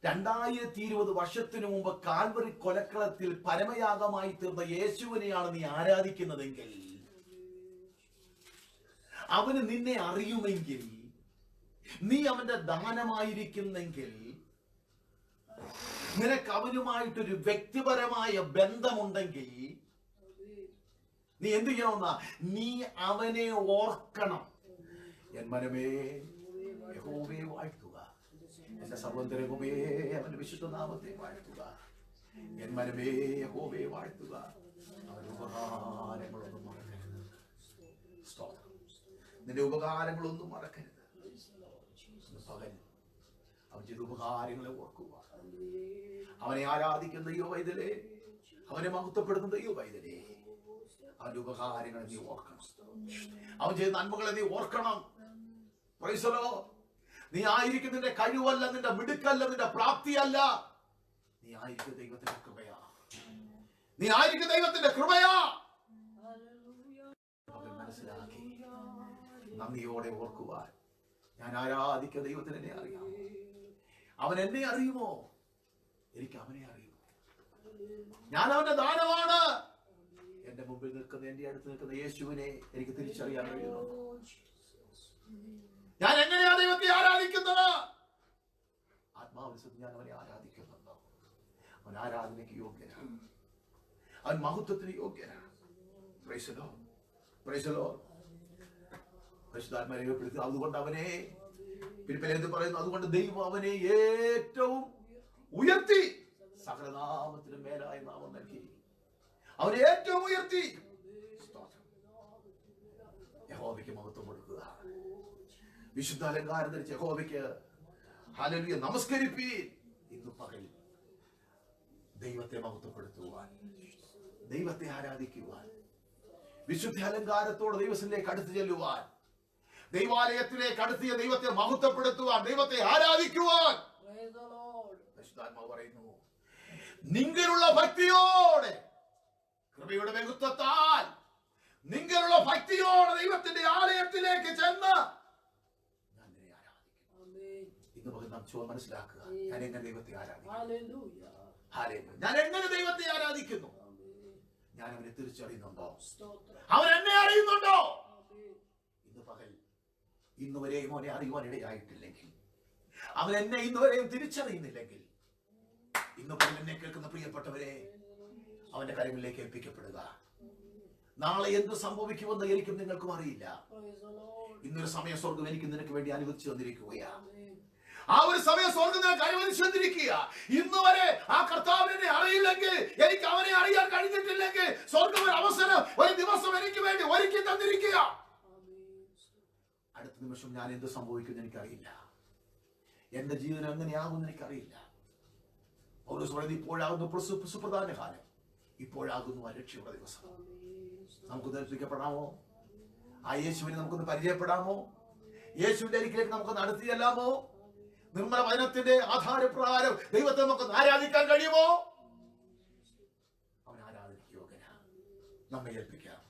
2020 വർഷത്തിനു മുമ്പ് കാൽവറി കൊലക്കളത്തിൽ പരമയാഗമായി തീർന്ന യേശുവിനെയാണ് നീ ആരാധിക്കുന്നതെങ്കിൽ, അവന് നിന്നെ അറിയുമെങ്കിൽ, നീ അവന്റെ ദാനമായിരിക്കുന്നെങ്കിൽ, നിനക്ക് അവനുമായിട്ടൊരു വ്യക്തിപരമായ ബന്ധമുണ്ടെങ്കിൽ, നീ എന്ത് ചെയ്യണമെന്നാ? നീ അവനെ ഓർക്കണം. എൻ മനമേ യഹോവയെ വാഴ്ത്തുക, എന്റെ സഹോദരമേ അവന്റെ വിശുദ്ധ നാമത്തെ വാഴ്ത്തുക. എൻ മനമേ യഹോവയെ വാഴ്ത്തുക, അവന്റെ ഉപകാരങ്ങളൊന്നും മറക്കരുത്. നിന്റെ ഉപകാരങ്ങളൊന്നും മറക്കരുത്. പകൽ അവൻ ചെയ്ത ഉപകാരങ്ങളെ ഓർക്കുക. അവനെ ആരാധിക്കുന്ന ദൈവ പൈതലേ, അവനെ മഹത്വപ്പെടുന്ന ദൈവ പൈതലേ, അവന്റെ ഉപകാരങ്ങളെ നീ ഓർക്കണം. അവൻ ചെയ്ത നന്മകളെ നീ ഓർക്കണം. Price the Lord. നീ ആയിരിക്കുന്ന നിന്റെ കഴിവല്ല, നിന്റെ മിടുക്കല്ല, നിന്റെ പ്രാപ്തിയല്ല. നീ ആയിരിക്കുന്ന ദൈവത്തിന്റെ കൃപയാ. നീ ആയിരിക്കുന്ന ദൈവത്തിന്റെ കൃപയാ. മനസ്സിലാക്കി നന്ദിയോടെ ഓർക്കുവാൻ, ഞാൻ ആരാധിക്കുന്ന ദൈവത്തിന് എന്നെ അറിയാം. അവൻ എന്നെ അറിയുമോ? എനിക്ക് അവനെ അറിയുമോ? ഞാൻ അവന്റെ ദാനമാണ്. എന്റെ മുമ്പിൽ നിൽക്കുന്ന, എന്റെ അടുത്ത് നിൽക്കുന്ന യേശുവിനെ എനിക്ക് തിരിച്ചറിയാൻ കഴിയുന്നു. ഞാൻ എങ്ങനെയാ ദൈവത്തെ ആരാധിക്കുന്നത്? ആത്മാവിൽ ഞാൻ അവനെ ആരാധിക്കുന്നുണ്ടോ? അവൻ ആരാധനയ്ക്ക് യോഗ്യനാണ്. അവൻ മഹത്വത്തിന് യോഗ്യനാണ്. Praise the lord. Praise the lord. പരിശുദ്ധാത്മാവിനെ രൂപപ്പെടുത്തി. അതുകൊണ്ട് അവനെ ഫിലിപ്പിയർ പറയുന്നു, അതുകൊണ്ട് ദൈവം അവനെ ഏറ്റവും ഉയർത്തി, സകലനാമത്തിനും മേലായ നാമം നൽകി. അവനെ ഏറ്റവും ഉയർത്തി. യഹോവയ്ക്ക് മഹത്വം കൊടുക്കുക. വിശുദ്ധ അലങ്കാരം ധരിച്ച് യഹോവയ്ക്ക് ഹല്ലേലൂയ നമസ്കരിപ്പീൻ. ഇന്ന് പകൽ ദൈവത്തെ മഹത്വപ്പെടുത്തുവാൻ, ദൈവത്തെ ആരാധിക്കുവാൻ, വിശുദ്ധ അലങ്കാരത്തോടെ ദൈവത്തിലേക്ക് അടുത്ത് ചെല്ലുവാൻ, ദൈവാലയത്തിലേക്ക് അടുത്തിയ ദൈവത്തെ മഹത്വപ്പെടുത്തുവാൻ, ദൈവത്തെ ആരാധിക്കുവാൻ പരിശുദ്ധാത്മാവ് പറയുന്നു, നിങ്ങളുള്ള ഭക്തിയോടെ, കൃപയുടെ ബഹുത്വത്താൽ നിങ്ങളുള്ള ഭക്തിയോടെ ദൈവത്തിന്റെ ആലയത്തിലേക്ക് ചെന്ന് ഞാൻ നിന്നെ ആരാധിക്കും. ഇന്ന് പകൽ നാം മനസ്സിലാക്കുക, ഞാൻ എങ്ങനെ ദൈവത്തെ ആരാധിക്കുന്നു? ഞാൻ എങ്ങനെ ദൈവത്തെ ആരാധിക്കുന്നു? ഞാൻ അവനെ തിരിച്ചറിയുന്നുണ്ടോ? അവൻ എന്നെ അറിയുന്നുണ്ടോ? ഇന്ന് പകൽ ഇന്നുവരെയും അവനെ അറിയുവാൻ ഇടയായിട്ടില്ലെങ്കിൽ, അവൻ എന്നെ ഇന്നുവരെയും തിരിച്ചറിയുന്നില്ലെങ്കിൽ, ഇന്ന് പകൽ എന്നെ കേൾക്കുന്ന പ്രിയപ്പെട്ടവരെ, അവന്റെ കാര്യങ്ങളിലേക്ക് ഏൽപ്പിക്കപ്പെടുക. നാളെ എന്ത് സംഭവിക്കുമെന്ന് എനിക്കും നിങ്ങൾക്കും അറിയില്ല. ഇന്നൊരു സമയ സ്വർഗം എനിക്ക് നിനക്ക് വേണ്ടി അനുവദിച്ചു തന്നിരിക്കുകയാ. ആ ഒരു സമയം സ്വർഗം നിനക്ക് അനുവദിച്ചു തന്നിരിക്കുക. ഇന്ന് വരെ ആ കർത്താവിനെ അറിയില്ലെങ്കിൽ, എനിക്ക് അവനെ അറിയാൻ കഴിഞ്ഞിട്ടില്ലെങ്കിൽ, സ്വർഗം ഒരു അവസരം, ഒരു ദിവസം എനിക്ക് വേണ്ടി ഒരുക്കി തന്നിരിക്കുക. അടുത്ത നിമിഷം ഞാൻ എന്ത് സംഭവിക്കുമെന്ന് എനിക്കറിയില്ല. എന്റെ ജീവിതം എങ്ങനെയാകുമെന്ന് എനിക്കറിയില്ല. പൗലോസ് പറയുന്നു, ഇപ്പോഴാകുന്നു സുപ്രധാന കാലം, ഇപ്പോഴാകുന്നു ആ രക്ഷയുടെ ദിവസം. നമുക്ക് ദർശിക്കപ്പെടാമോ? ആ യേശുവിനെ നമുക്കൊന്ന് പരിചയപ്പെടാമോ? യേശുവിന്റെ അരികിലേക്ക് നമുക്കൊന്ന് അടുത്ത് ചെല്ലാമോ? നിർമ്മല വചനത്തിന്റെ ആധാരപ്രകാരം ദൈവത്തെ നമുക്കൊന്ന് ആരാധിക്കാൻ കഴിയുമോ? അവൻ ആരാധനയ്ക്ക് യോഗ്യനാണ്. നമ്മെ ഏൽപ്പിക്കാം.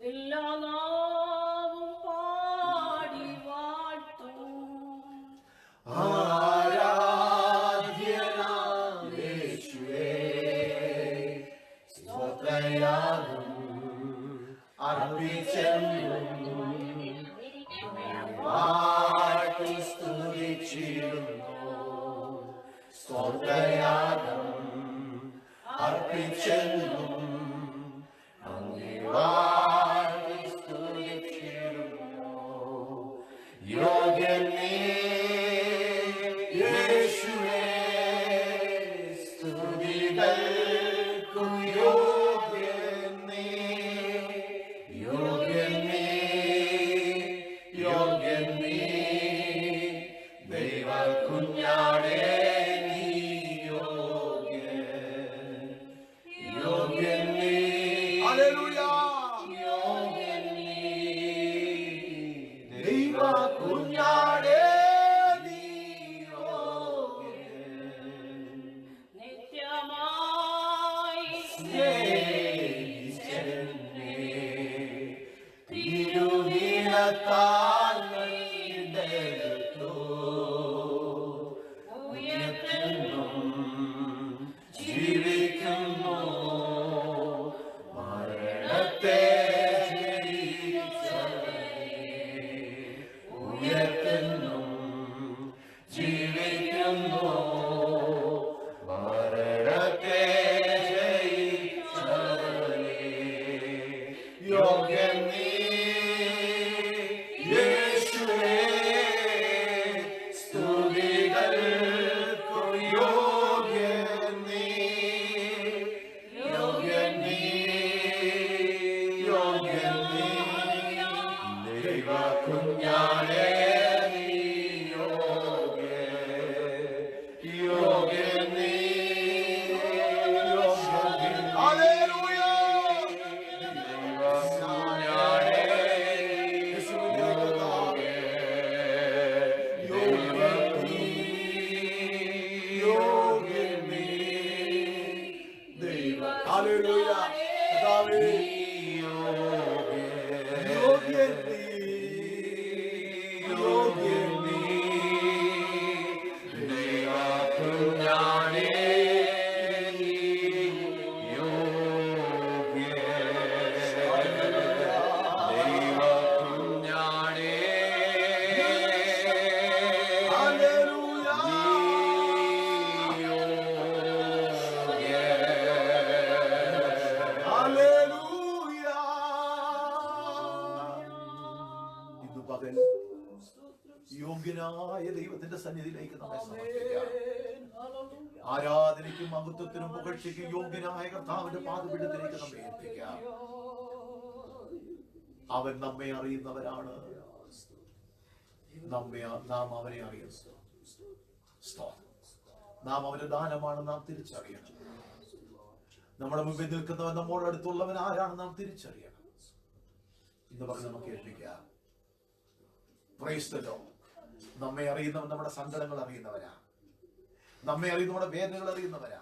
എല്ലാ നാമവും പാടി വാഴ്ത്തും ആരാധ്യനാം യേശുവേ, സ്തോത്രയാഗം അർപ്പിച്ചെന്നും വാഴ്ത്തി സ്തുതിച്ചു യോഗ്യൻ നീ യേശുവേ, സ്തുതികൾക്കു യോഗ്യൻ നീ, യോഗ്യൻ നീ, യോഗ്യൻ നീ, ദൈവ കുഞ്ഞാടേ നീ യോഗ്യൻ, യോഗ്യൻ നീ, ഹല്ലേലൂയ, യോഗ്യൻ നീ, ദൈവ കുഞ്ഞാടേ നീ യോഗ്യൻ, നിത്യമായി സ്നേഹിച്ചെന്നെ തിരുനിലത്താൽ വീണ്ടെടുത്തു, ഉയർത്തുന്നു ജീവിക്കുന്നു, മരണത്തെ ജയിച്ചവനെ, ഉയർത്തുന്നു ജീവിക്കുന്നു, മരണത്തെ ജയിച്ചവനെ, യോഗ്യൻ നീ യേശുവേ, സ്തുതികൾക്കു യോഗ്യൻ നീ, യോഗ്യൻ നീ, യോഗ്യൻ നീ, ദൈവ കുഞ്ഞാടേ നീ യോഗ്യൻ, യോഗ്യൻ നീ, യോഗ്യൻ, ഹല്ലേലൂയ, ദൈവ കുഞ്ഞാടേ യേശുവിന്റെ കർത്താവേ, യോഗ്യൻ നീ, യോഗ്യൻ നീ, ദൈവ, ഹല്ലേലൂയ, കർത്താവേ, യോഗ്യൻ നീ, യോഗ്യൻ നീ, ദൈവ കുഞ്ഞാടേ നീ യോഗ്യൻ, ദൈവ കുഞ്ഞാടേ, ഹല്ലേലൂയ, നീ യോഗ്യൻ, ഹല്ലേലൂയ. ഇന്ന് പകൽ യോഗ്യനായ ദൈവത്തിന്റെ സന്നിധിയിലേക്ക് നമ്മെ സമർപ്പിക്കാം. ആരാധനയ്ക്കും മഹത്വത്തിനും പുകഴ്ചയ്ക്കും യോഗ്യനായ കർത്താവിന്റെ പാദപീഠത്തിലേക്ക് നമ്മെ ഏൽപ്പിക്കാം. അവൻ നമ്മെ അറിയുന്നവരാണ്, നാം അവനെ അറിയുന്നു. സ്തോത്രം. നാം അവന്റെ ദാനമാണ് നാം തിരിച്ചറിയണം. നമ്മുടെ മുമ്പിൽ നിൽക്കുന്നവൻ നമ്മോട് അടുത്തുള്ളവൻ ആരാണ് നാം തിരിച്ചറിയണം. ഇന്ന് പറഞ്ഞ് നമുക്ക് ഏൽപ്പിക്കാം. Price the Lord. നമ്മെ അറിയുന്നവൻ നമ്മുടെ സങ്കടങ്ങൾ അറിയുന്നവരാ, നമ്മെ അറിയുന്ന നമ്മുടെ വേദനകൾ അറിയുന്നവരാ,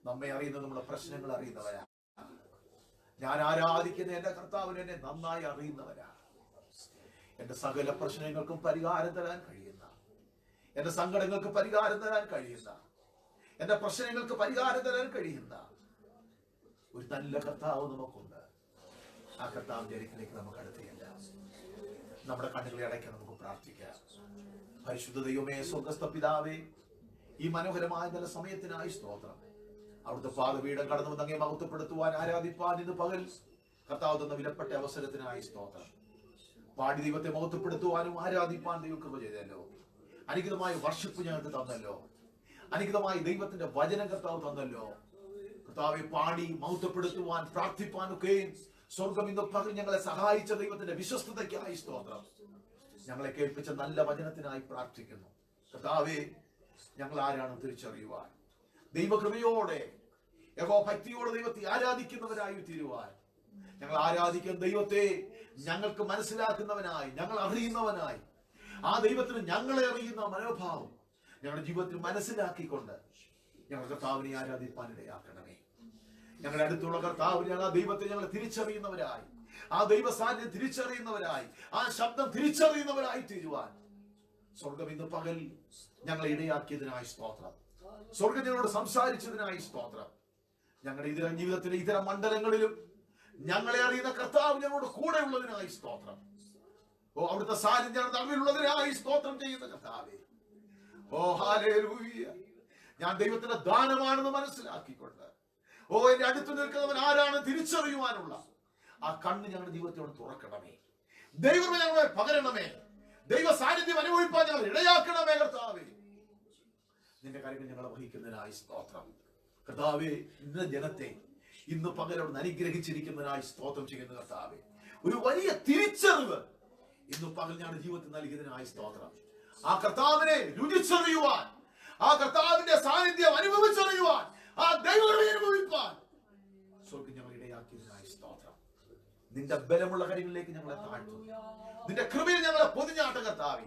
നമ്മെ അറിയുന്ന നമ്മുടെ പ്രശ്നങ്ങൾ അറിയുന്നവരാ. ഞാൻ ആരാധിക്കുന്ന എന്റെ കർത്താവിനെ എന്നെ നന്നായി അറിയുന്നവരാ. എന്റെ സകല പ്രശ്നങ്ങൾക്കും പരിഹാരം തരാൻ കഴിയുന്ന, എന്റെ സങ്കടങ്ങൾക്ക് പരിഹാരം തരാൻ കഴിയുന്ന, എന്റെ പ്രശ്നങ്ങൾക്ക് പരിഹാരം തരാൻ കഴിയുന്ന ഒരു നല്ല കർത്താവ് നമുക്കുണ്ട്. ആ കർത്താവിന്റെ അരികിലേക്ക് നമുക്ക് അടുത്തേണ്ട. നമ്മുടെ കണ്ണുകളെ അടയ്ക്കാൻ നമുക്ക് പ്രാർത്ഥിക്കാം. പരിശുദ്ധ ദൈവമേ, സ്വർഗ്ഗസ്ഥ പിതാവേ, ഈ മനോഹരമായ നല്ല സമയത്തിനായി സ്തോത്രം. അവിടുത്തെ പാദപീഠം കടന്നു വന്ന് അങ്ങേ മഹത്വപ്പെടുത്തുവാൻ, ആരാധിപ്പാൻ ഇന്ന് പകൽ കർത്താവ് തന്ന വിലപ്പെട്ട അവസരത്തിനായി സ്തോത്രം. പാടി ദൈവത്തെ മഹത്വപ്പെടുത്തുവാനും ആരാധിപ്പാൻ ദൈവം കൃപ ചെയ്തല്ലോ. അനുഗ്രഹമായ വർഷിപ്പ് ഞങ്ങൾക്ക് തന്നല്ലോ. അനുഗ്രഹമായ ദൈവത്തിന്റെ വചനം കർത്താവ് തന്നല്ലോ. കർത്താവെ, പാടി മഹത്വപ്പെടുത്തുവാൻ പ്രാർത്ഥിപ്പാനൊക്കെ സ്വർഗം ഇന്ന് പകൽ ഞങ്ങളെ സഹായിച്ച ദൈവത്തിന്റെ വിശ്വസ്തതയ്ക്കായി സ്തോത്രം. ഞങ്ങളെ കേൾപ്പിച്ച നല്ല വചനത്തിനായി പ്രാർത്ഥിക്കുന്നു. കർത്താവെ, ഞങ്ങൾ ആരാണെന്ന് തിരിച്ചറിയുവാൻ, ദൈവകൃപയോടെ യഹോഭക്തിയോടെ ദൈവത്തെ ആരാധിക്കുന്നവരായി തീരുവാൻ, ഞങ്ങൾ ആരാധിക്കുന്ന ദൈവത്തെ ഞങ്ങൾക്ക് മനസ്സിലാക്കുന്നവനായി, ഞങ്ങൾ അറിയുന്നവനായി, ആ ദൈവത്തിന് ഞങ്ങളെ അറിയുന്ന മനോഭാവം ഞങ്ങളുടെ ജീവിതത്തിൽ മനസ്സിലാക്കിക്കൊണ്ട് ഞങ്ങൾ കർത്താവിനെ ആരാധിപ്പാനിടയാക്കണമേ. ഞങ്ങളുടെ അടുത്തുള്ള കർത്താവിനെ, ആ ദൈവത്തെ ഞങ്ങൾ തിരിച്ചറിയുന്നവരായി, ആ ദൈവ സാന്നിധ്യം തിരിച്ചറിയുന്നവരായി, ആ ശബ്ദം തിരിച്ചറിയുന്നവരായി തീരുവാൻ സ്വർഗം ഇന്ന് പകൽ ഞങ്ങളെ ഇടയാക്കിയതിനായി സ്തോത്രം. സ്വർഗം ഞങ്ങളോട് സംസാരിച്ചതിനായി സ്തോത്രം. ഞങ്ങളുടെ ഇതര ജീവിതത്തിലെ ഇതര മണ്ഡലങ്ങളിലും ഞങ്ങളെ അറിയുന്ന കർത്താവ് ഞങ്ങളോട് കൂടെ ഉള്ളതിനായി സ്തോത്രം. ഓ, അവിടുത്തെ സാന്നിധ്യം ഞങ്ങളുടെ നടുവിലുള്ളതിനായി സ്തോത്രം ചെയ്യുന്ന കർത്താവേ. ഓ ഹല്ലേലൂയ. ഞാൻ ദൈവത്തിന്റെ ദാനമാണെന്ന് മനസ്സിലാക്കിക്കൊണ്ട്, ഓ എന്റെ അടുത്ത് നിൽക്കുന്നവൻ ആരാണ് തിരിച്ചറിയുവാനുള്ള ആ കണ്ണ് ഞങ്ങളുടെ ജീവിതത്തോട് തുറക്കണമേ. ദൈവമേ, ഞങ്ങളെ പകരണമേ. ദൈവ സാന്നിധ്യം അനുഭവിപ്പാൻ ഞങ്ങൾ ഇടയാക്കണമേ കർത്താവേ. നിന്റെ കാര്യങ്ങൾ ഞങ്ങളെ വഹിക്കുന്നതിനായി സ്തോത്രം കർത്താവേ. ഇന്ന് ജനത്തെ ഇന്ന് പകലവിടുന്ന് അനുഗ്രഹിച്ചിരിക്കുന്നതിനായി സ്തോത്രം ചെയ്യുന്ന കർത്താവേ. ഒരു വലിയ തിരിച്ചറിവ് ഇന്ന് പകൽ ഞങ്ങളുടെ ജീവിതത്തിൽ നൽകിയതിനായി സ്തോത്രം. ആ കർത്താവിനെ രുചിച്ചറിയുവാൻ, ആ കർത്താവിന്റെ സാന്നിധ്യം അനുഭവിച്ചറിയുവാൻ, ആ ദൈവകൃപ അനുഭവിപ്പാൻ സ്വർഗ്ഗം ഞങ്ങൾ ഇടയാക്കിയതിനായി സ്തോത്രം. നിന്റെ ബലമുള്ള കാര്യങ്ങളിലേക്ക് ഞങ്ങളെ താഴ്ത്തുന്നു. നിന്റെ കൃപയിൽ ഞങ്ങളെ പൊതിഞ്ഞാട്ട കർത്താവേ.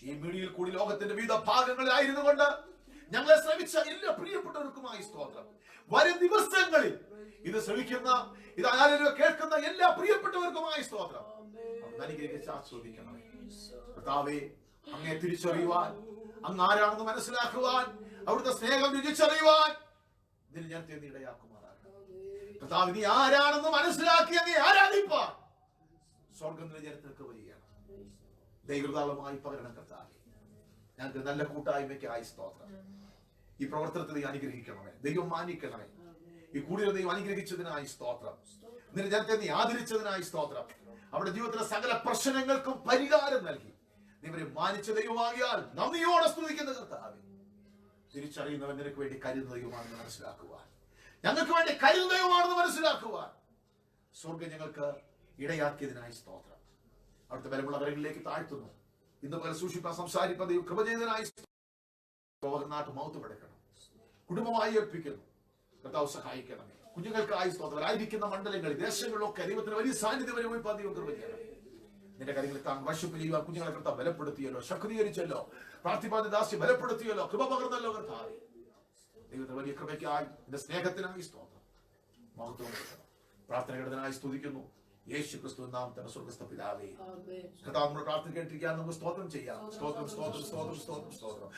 ഈ മീഡിയയിൽ കൂടി ലോകത്തിന്റെ വിവിധ ഭാഗങ്ങളിലായിരുന്നു കൊണ്ട് ഞങ്ങളെ ശ്രമിച്ച എല്ലാ പ്രിയപ്പെട്ടവർക്കുമായി സ്തോത്രം. വരും ദിവസങ്ങളിൽ ഇത് ശ്രമിക്കുന്ന, ഇത് ആരും കേൾക്കുന്ന എല്ലാ പ്രിയപ്പെട്ടവർക്കുമായി സ്തോത്രം. അനുഗ്രഹിച്ച് ആസ്വദിക്കണമേ കർത്താവേ. അങ്ങേ തിരിച്ചറിയുവാൻ, അങ്ങ് ആരാണെന്ന് മനസ്സിലാക്കുവാൻ, അവിടുത്തെ സ്നേഹം രുചിച്ചറിയുവാൻ ഇതിന് ഞാൻ ഇടയാക്കുമാറാണ് കർത്താവ്. നീ ആരാണെന്ന് മനസ്സിലാക്കി അങ്ങേ ആരാധിപ്പാൻ സ്വർഗത്തിന്റെ ജനത്തിനൊക്കെ വരികയാണ്. ദൈവതാളമായി പകരണം കർത്താവേ. ഞങ്ങൾക്ക് നല്ല കൂട്ടായ്മയ്ക്കായി സ്തോത്രം. ഈ പ്രവർത്തനത്തിൽ നീ അനുഗ്രഹിക്കണമേ, ദൈവം മാനിക്കണമേ. ഈ കൂടുതൽ ദൈവം അനുഗ്രഹിച്ചതിനായി സ്തോത്രം. നിന്റെ ജനത്തെ നീ ആദരിച്ചതിനായി സ്തോത്രം. അവരുടെ ജീവിതത്തിലെ സകല പ്രശ്നങ്ങൾക്കും പരിഹാരം നൽകി നീ ഇവരെ മാനിച്ച ദൈവമാകിയാൽ നന്ദിയോടെ സ്തുതിക്കുന്ന കർത്താവേ. തിരിച്ചറിയുന്നവൻ നിനക്ക് വേണ്ടി കരുതുന്ന ദൈവമാണെന്ന് മനസ്സിലാക്കുവാൻ, ഞങ്ങൾക്ക് വേണ്ടി കരുതുന്ന ദൈവമാണെന്ന് മനസ്സിലാക്കുവാൻ സ്വർഗ്ഗം ഞങ്ങൾക്ക് ഇടയാക്കിയതിനായി സ്തോത്രം. അവിടുത്തെ ബലമുള്ള കരങ്ങളിലേക്ക് താഴ്ത്തുന്നു. ഇന്ന് പല സൂക്ഷിപ്പാൻ സംസാരിപ്പാൻ ദൈവം കൃപ ചെയ്തതിനായി നാട്ടു മൗത്തുമെടുക്കണം. കുടുംബമായി ഏൽപ്പിക്കുന്നു കർത്താവ്. സഹായിക്കണമേ. കുഞ്ഞുങ്ങൾക്കായി സ്തോത്രം. ആയിരിക്കുന്ന മണ്ഡലങ്ങളിൽ, ദേശങ്ങളിലൊക്കെ ദൈവത്തിന് വലിയ സാന്നിധ്യം അനുഭവിപ്പാൻ ദൈവം കൃപ ചെയ്യണം. നിന്റെ കാര്യങ്ങളിൽ താൻ വർഷിപ്പ് ചെയ്യുവാൻ കുഞ്ഞുങ്ങളെ കർത്താവ് ബലപ്പെടുത്തിയല്ലോ, ശക്തീകരിച്ചല്ലോ. പ്രാർത്ഥിപ്പാൻ ദാസ്യം ബലപ്പെടുത്തിയല്ലോ, കൃപ പകർന്നല്ലോ കർത്താവേ. ദൈവത്തിന് വലിയ കൃപയ്ക്കായി, നിന്റെ സ്നേഹത്തിനായി സ്തോത്രം. മഹത്വം പ്രാർത്ഥന കേട്ടതിനായി സ്തുതിക്കുന്നു. യേശു ക്രിസ്തു നാമത്തിൽ സ്വർഗ്ഗസ്ഥ പിതാവേ. കർത്താവ് നമ്മൾ പ്രാർത്ഥന കേട്ടിരിക്കാൻ നമുക്ക് സ്തോത്രം ചെയ്യാം. സ്തോത്രം, സ്തോത്രം, സ്തോത്രം, സ്തോത്രം, സ്തോത്രം.